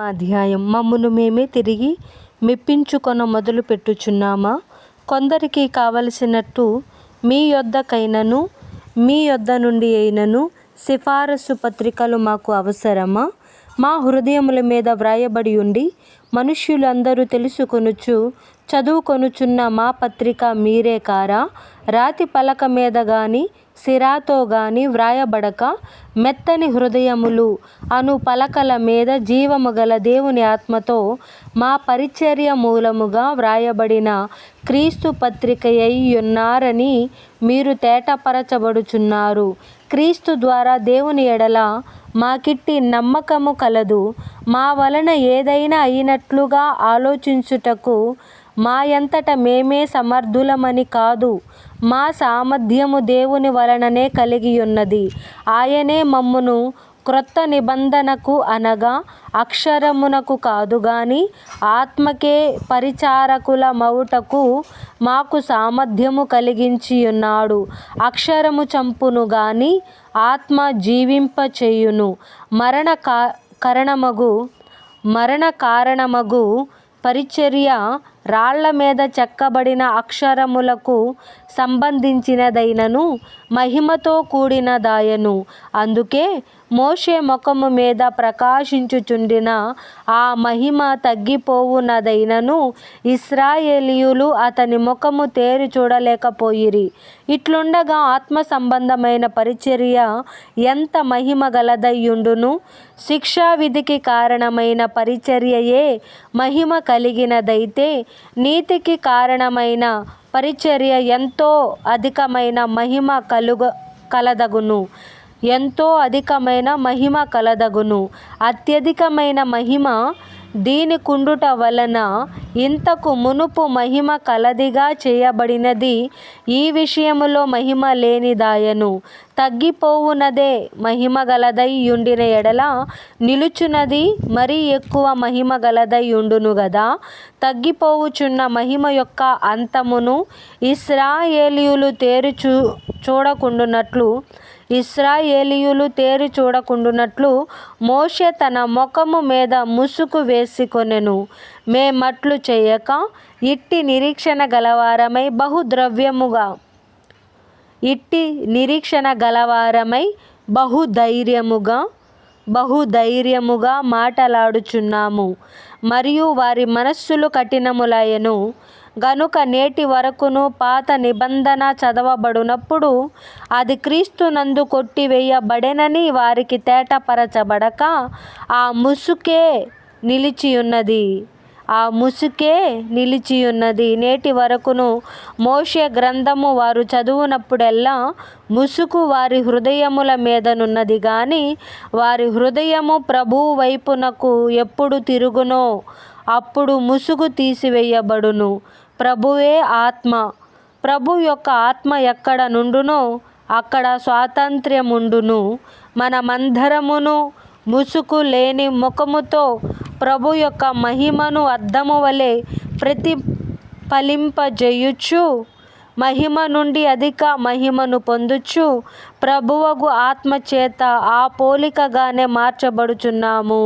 అధ్యాయం. మమ్మును మేమే తిరిగి మెప్పించుకొన మొదలు పెట్టుచున్నామా? కొందరికి కావలసినట్టు మీ యొద్దకైనను మీ యొద్ద నుండి అయినను సిఫారసు పత్రికలు మాకు అవసరమా? మా హృదయముల మీద వ్రాయబడి ఉండి మనుష్యులు అందరూ తెలుసుకొనుచు చదువుకొనుచున్న మా పత్రిక మీరే కారా? రాతి పలక మీద గాని సిరాతో గాని వ్రాయబడక మెత్తని హృదయములు అను పలకల మీద జీవము గల దేవుని ఆత్మతో మా పరిచర్య మూలముగా వ్రాయబడిన క్రీస్తు పత్రికయై ఉన్నారని మీరు తేటపరచబడుచున్నారు. క్రీస్తు ద్వారా దేవుని ఎడల మాకిట్టి నమ్మకము కలదు. మా వలన ఏదైనా అయినట్లుగా ఆలోచించుటకు మా యంతట మేమే సమర్థులమని కాదు, మా సామర్థ్యము దేవుని వలననే కలిగి ఉన్నది. ఆయనే మమ్మును క్రొత్త నిబంధనకు అనగా అక్షరమునకు కాదు గాని ఆత్మకే పరిచారకుల మవుటకు మాకు సామర్థ్యము కలిగించి ఉన్నాడు. అక్షరము చంపును గాని ఆత్మ జీవింపచేయును. మరణ కారణమగు పరిచర్య రాళ్ల మీద చెక్కబడిన అక్షరములకు సంబంధించినదైనను మహిమతో కూడినదాయను. అందుకే మోషే ముఖము మీద ప్రకాశించుచుండిన ఆ మహిమ తగ్గిపోవునదైనను ఇశ్రాయేలీయులు అతని ముఖము తేరి చూడలేకపోయిరి. ఇట్లుండగా ఆత్మ సంబంధమైన పరిచర్య ఎంత మహిమ గలదయ్యుండును? శిక్షావిధికి కారణమైన పరిచర్యయే మహిమ కలిగినదైతే నీతికి కారణమైన పరిచర్య ఎంతో అధికమైన మహిమ కలదగును. ఎంతో అధికమైన మహిమ కలదగును. అత్యధికమైన మహిమ దీనికుండుట వలన ఇంతకు మునుపు మహిమ కలదిగా చేయబడినది ఈ విషయములో మహిమ లేనిదాయను. తగ్గిపోవునదే మహిమ గలదై యుండిన ఎడల నిలుచున్నది మరీ ఎక్కువ మహిమ గలదై యుండును గదా. తగ్గిపోవుచున్న మహిమ యొక్క అంతమును ఇశ్రాయేలీయులు తేరి చూడకుండునట్లు మోషే తన ముఖము మీద ముసుగు వేసికొనెను. మేమట్లు చేయక ఇట్టి నిరీక్షణ గలవారమై బహుధైర్యముగా మాటలాడుచున్నాము. మరియు వారి మనస్సులు కఠినములయను గనుక నేటి వరకును పాత నిబంధన చదవబడునప్పుడు అది క్రీస్తునందు కొట్టివేయబడెనని వారికి తేటపరచబడక ఆ ముసుకే నిలిచియున్నది. నేటి వరకును మోషే గ్రంథము వారు చదువునప్పుడెల్లా ముసుకు వారి హృదయముల మీదనున్నది గాని వారి హృదయము ప్రభువు వైపునకు ఎప్పుడు తిరుగునో అప్పుడు ముసుగు తీసివేయబడును. ప్రభువే ఆత్మ. ప్రభు యొక్క ఆత్మ ఎక్కడ నుండునో అక్కడ స్వాతంత్ర్యముండును. మనమందరమును ముసుకు లేని ముఖముతో ప్రభు యొక్క మహిమను అద్దము వలె ప్రతిఫలింపజేయుచు మహిమ నుండి అధిక మహిమను పొందుచు ప్రభువగు ఆత్మ చేత ఆ పోలికగానే మార్చబడుచున్నాము.